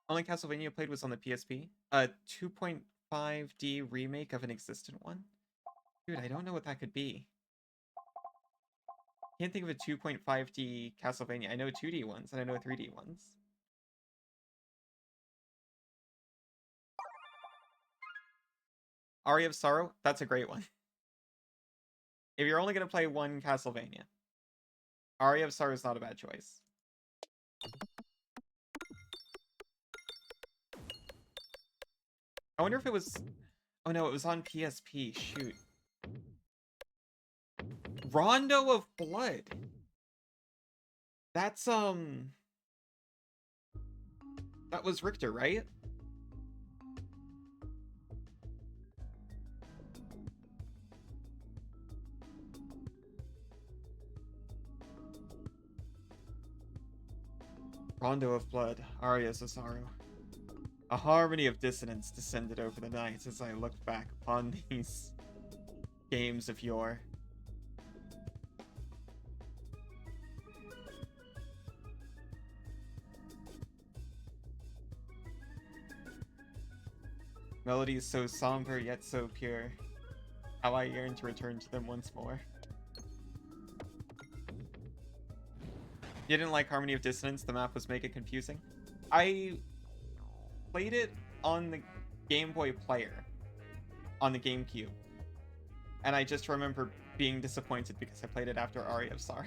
Only Castlevania I played was on the PSP. A 2.5D remake of an existent one? Dude, I don't know what that could be. Can't think of a 2.5D Castlevania. I know 2D ones, and I know 3D ones. Aria of Sorrow, that's a great one. If you're only going to play one Castlevania, Aria of Sorrow is not a bad choice. I wonder if it was... Oh no, it was on PSP. Shoot. Rondo of Blood. That's, That was Richter, right? Rondo of Blood, Arias of Sorrow. A harmony of dissonance descended over the night as I looked back upon these games of yore. Melodies so somber yet so pure. How I yearn to return to them once more. You didn't like Harmony of Dissonance? The map was mega confusing. I played it on the Game Boy Player on the GameCube. And I just remember being disappointed because I played it after Aria of Sorrow.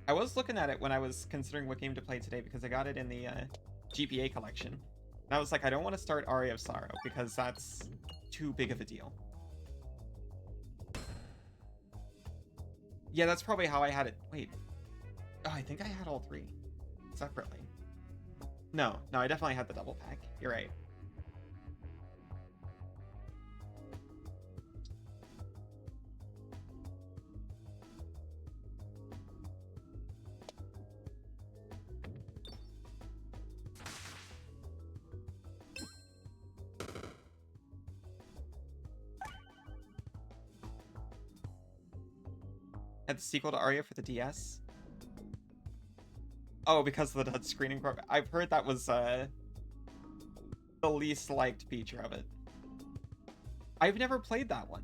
I was looking at it when I was considering what game to play today because I got it in the GBA collection. And I was like, I don't want to start Aria of Sorrow because that's too big of a deal. Yeah, that's probably how I had it. Wait. Oh, I think I had all three separately. No, I definitely had the double pack. You're right. Had the sequel to Aria for the DS. Oh, because of the touchscreen. I've heard that was the least liked feature of it. I've never played that one.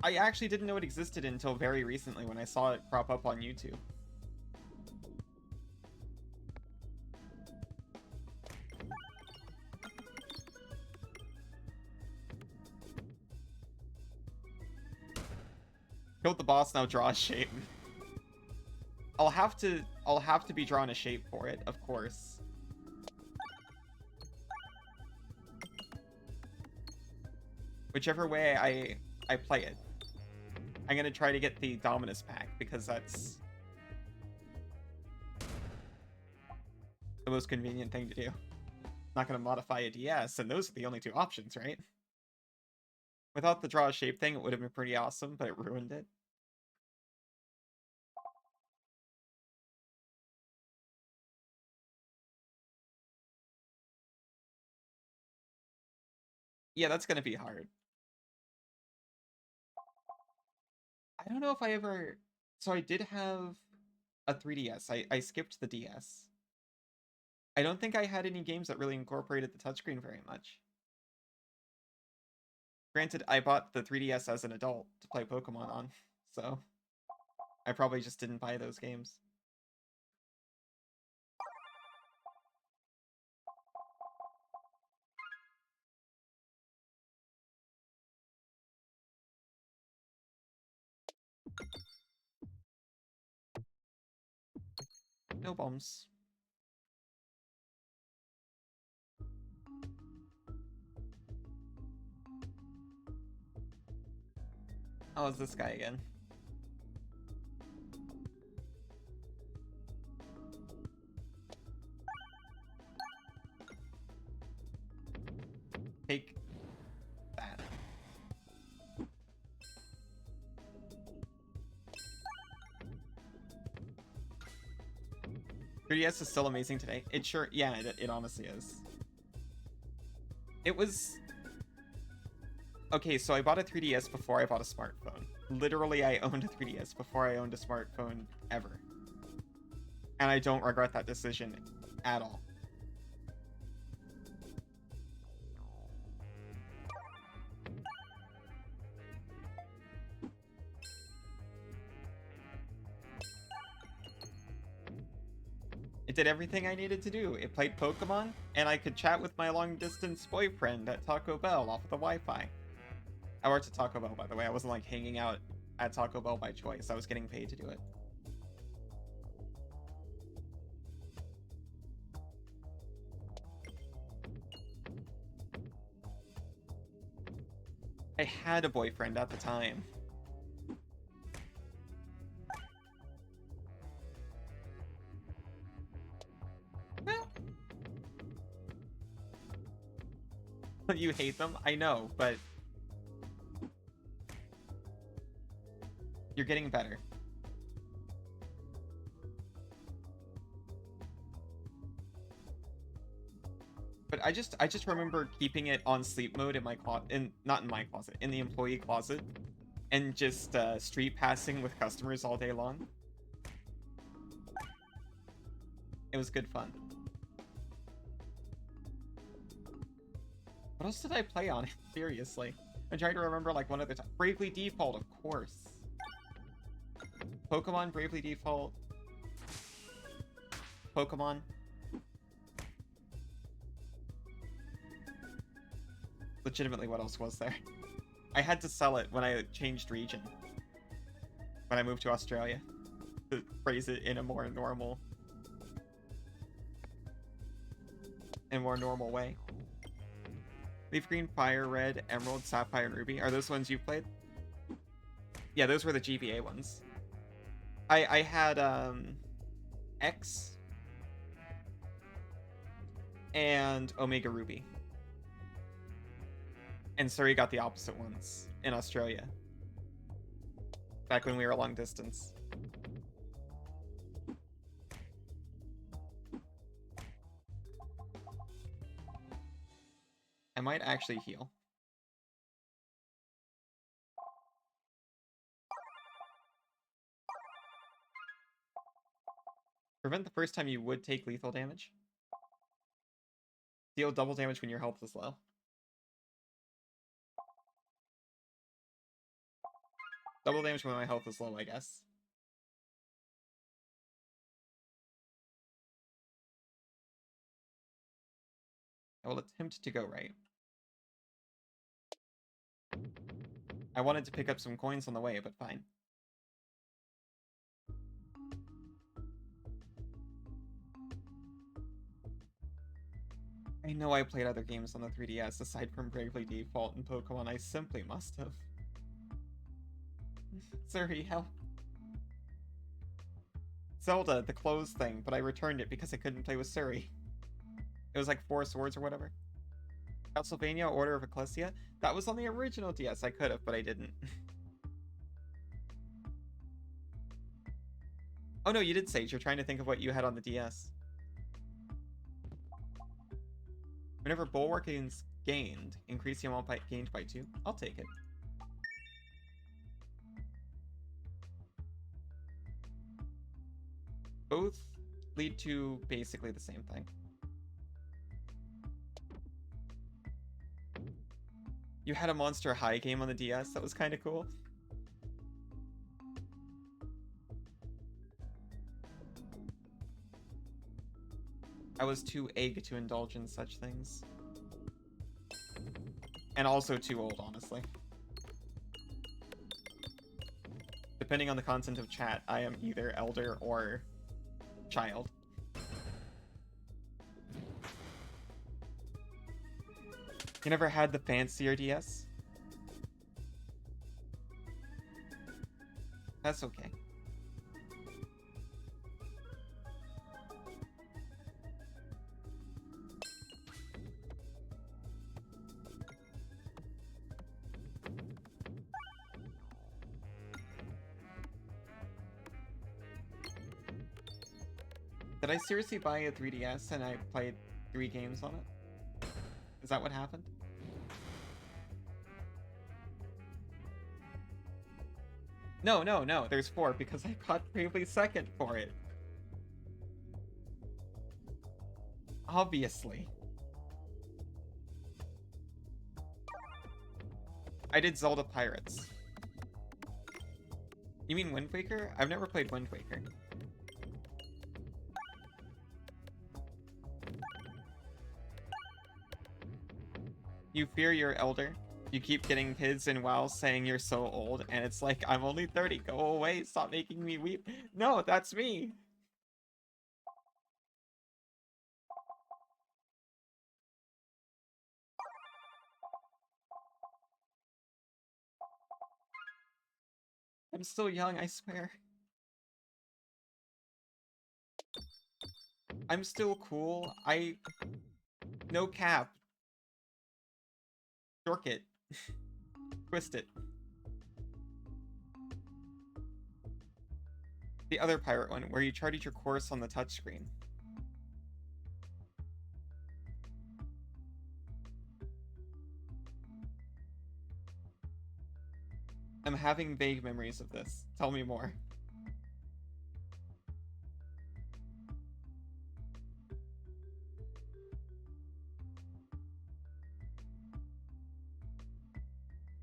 I actually didn't know it existed until very recently when I saw it crop up on YouTube. Killed the boss, now draw a shape. I'll have to be drawn a shape for it, of course. Whichever way I play it. I'm gonna try to get the Dominus pack because that's the most convenient thing to do. Not gonna modify a DS, and those are the only two options, right? Without the draw a shape thing, it would have been pretty awesome, but it ruined it. Yeah, that's gonna be hard. I don't know if I ever... So I did have a 3DS. I skipped the DS. I don't think I had any games that really incorporated the touchscreen very much. Granted, I bought the 3DS as an adult to play Pokemon on, so I probably just didn't buy those games. No bombs. Oh, it's this guy again. Take that. "3DS is still amazing today." It sure, yeah, it honestly is. It was... Okay, so I bought a 3DS before I bought a smartphone. Literally, I owned a 3DS before I owned a smartphone ever. And I don't regret that decision at all. It did everything I needed to do. It played Pokemon, and I could chat with my long-distance boyfriend at Taco Bell off of the Wi-Fi. I worked at Taco Bell, by the way. I wasn't, like, hanging out at Taco Bell by choice. I was getting paid to do it. I had a boyfriend at the time. Well, you hate them? I know, but you're getting better. But I just remember keeping it on sleep mode in my closet, not in my closet, in the employee closet, and just street passing with customers all day long. It was good fun. What else did I play on it? Seriously. I'm trying to remember, like, one other time. Bravely Default, of course. Pokemon, Bravely Default. Pokemon. Legitimately, what else was there? I had to sell it when I changed region. When I moved to Australia. To phrase it in a more normal... way. Leaf Green, Fire Red, Emerald, Sapphire, and Ruby. Are those ones you played? Yeah, those were the GBA ones. I had, X and Omega Ruby. And Surrey got the opposite ones in Australia. Back when we were long distance. I might actually heal. Prevent the first time you would take lethal damage. Deal double damage when your health is low. Double damage when my health is low, I guess. I will attempt to go right. I wanted to pick up some coins on the way, but fine. I know I played other games on the 3DS aside from Bravely Default and Pokemon. I simply must have. Sorry, help. Zelda, the clothes thing, but I returned it because I couldn't play with Suri. It was like 4 swords or whatever. Castlevania, Order of Ecclesia? That was on the original DS. I could have, but I didn't. Oh no, you did Sage. You're trying to think of what you had on the DS. Whenever Bulwark is gained, increase the amount gained by 2. I'll take it. Both lead to basically the same thing. You had a Monster High game on the DS. That was kind of cool. I was too egg to indulge in such things. And also too old, honestly. Depending on the content of chat, I am either elder or child. You never had the fancier DS? That's okay. Did I seriously buy a 3DS and I played 3 games on it? Is that what happened? No, no, no. There's 4 because I got Bravely second for it. Obviously. I did Zelda Pirates. You mean Wind Waker? I've never played Wind Waker. You fear your elder. You keep getting kids in WoW saying you're so old, and it's like, I'm only 30. Go away. Stop making me weep. No, that's me. I'm still young, I swear. I'm still cool. No cap. Jork it. Twist it. The other pirate one, where you charted your course on the touchscreen. I'm having vague memories of this. Tell me more.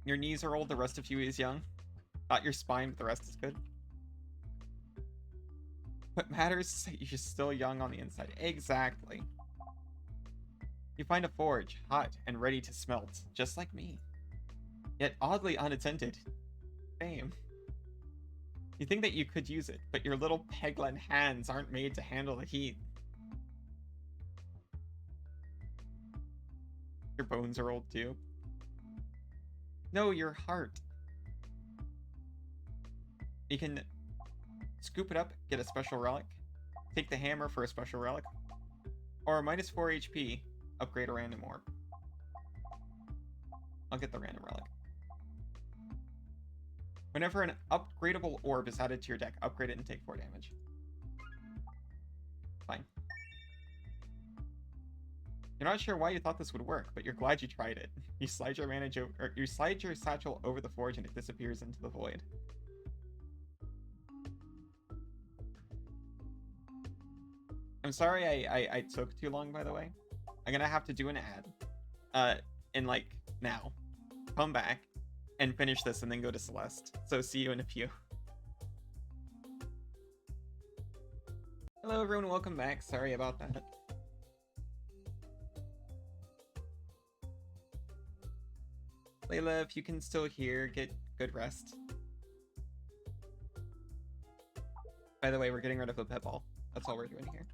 Your knees are old, the rest of you is young. Not your spine, but the rest is good. What matters is that you're still young on the inside. Exactly. You find a forge, hot and ready to smelt, just like me. Yet oddly unattended. Same. You think that you could use it, but your little pegland hands aren't made to handle the heat. Your bones are old too. No, your heart. You can scoop it up, get a special relic, take the hammer for a special relic, or a minus 4 HP, upgrade a random orb. I'll get the random relic. Whenever an upgradable orb is added to your deck, upgrade it and take 4 damage. Fine. You're not sure why you thought this would work, but you're glad you tried it. You slide your satchel over the forge and it disappears into the void. I'm sorry I took too long, by the way. I'm gonna have to do an ad. In like now. Come back and finish this and then go to Celeste. So see you in a few. Hello everyone, welcome back. Sorry about that. Layla, if you can still hear, get good rest. By the way, we're getting rid of a pet ball. That's all we're doing here.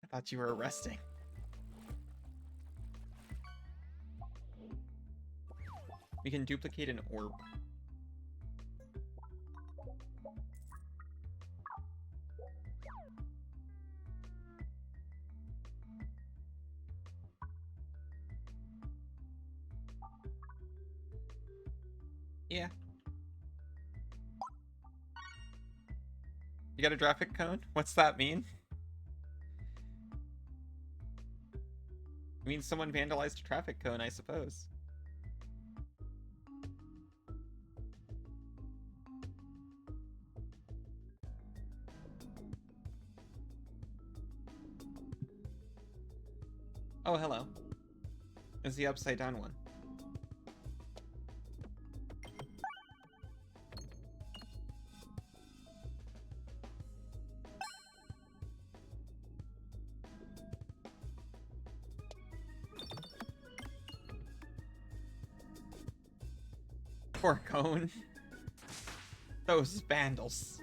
I thought you were resting. We can duplicate an orb. Yeah. You got a traffic cone? What's that mean? It means someone vandalized a traffic cone, I suppose. Oh, hello. It's the upside down one. Poor cone. Those vandals.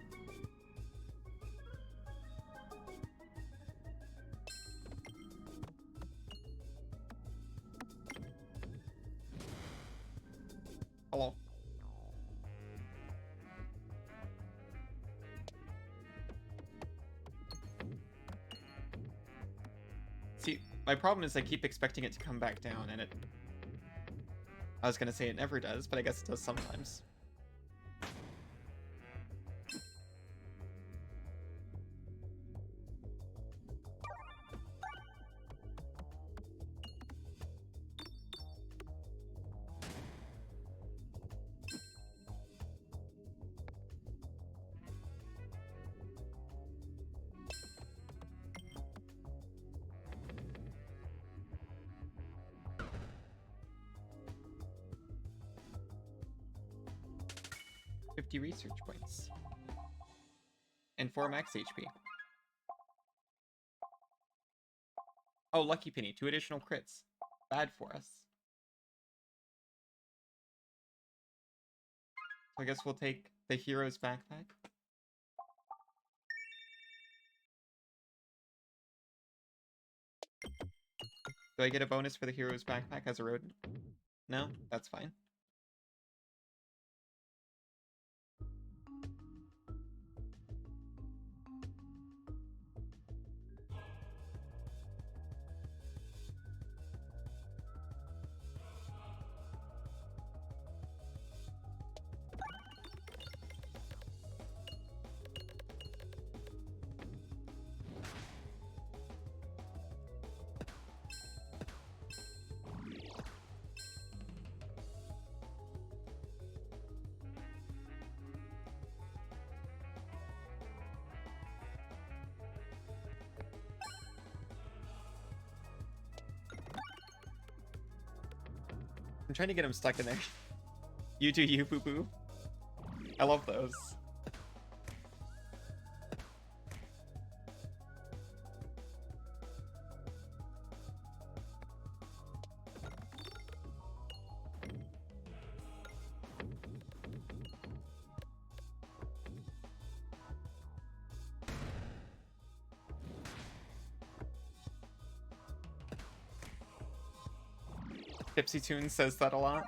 Hello. See, my problem is I keep expecting it to come back down, and I was gonna say it never does, but I guess it does sometimes. Research points. And 4 max HP. Oh, Lucky Penny. 2 additional crits. Bad for us. So I guess we'll take the hero's backpack. Do I get a bonus for the hero's backpack as a rodent? No? That's fine. I'm trying to get him stuck in there. You do you, boo-boo. I love those. Tipsy Toon says that a lot.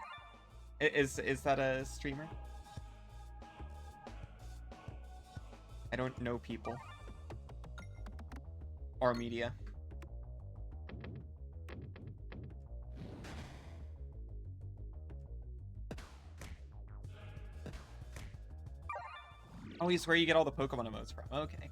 Is that a streamer? I don't know people. Or media. Oh, he's where you get all the Pokemon emotes from. Okay.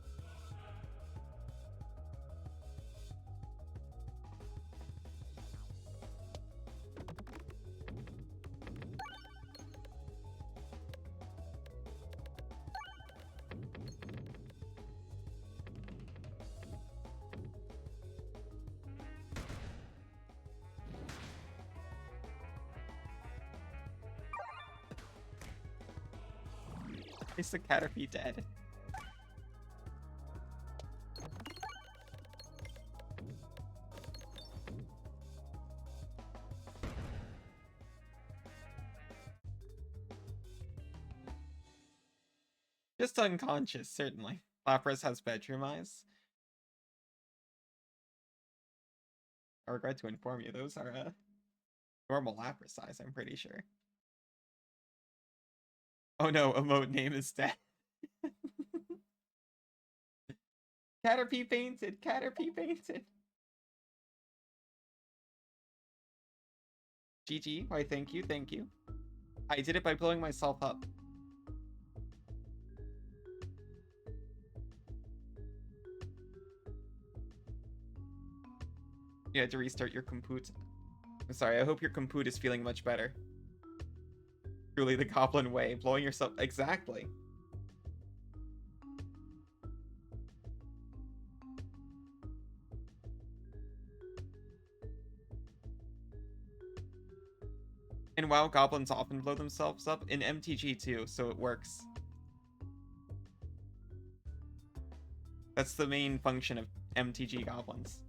Is the Caterpie dead? Just unconscious, certainly. Lapras has bedroom eyes. I regret to inform you, those are normal Lapras eyes, I'm pretty sure. Oh no, emote name is dead. Caterpie painted, Caterpie painted. GG, why thank you, thank you. I did it by blowing myself up. You had to restart your compute. I'm sorry, I hope your compute is feeling much better. Truly the Goblin way, blowing yourself... Exactly. And WoW, goblins often blow themselves up. In MTG too, so it works. That's the main function of MTG goblins.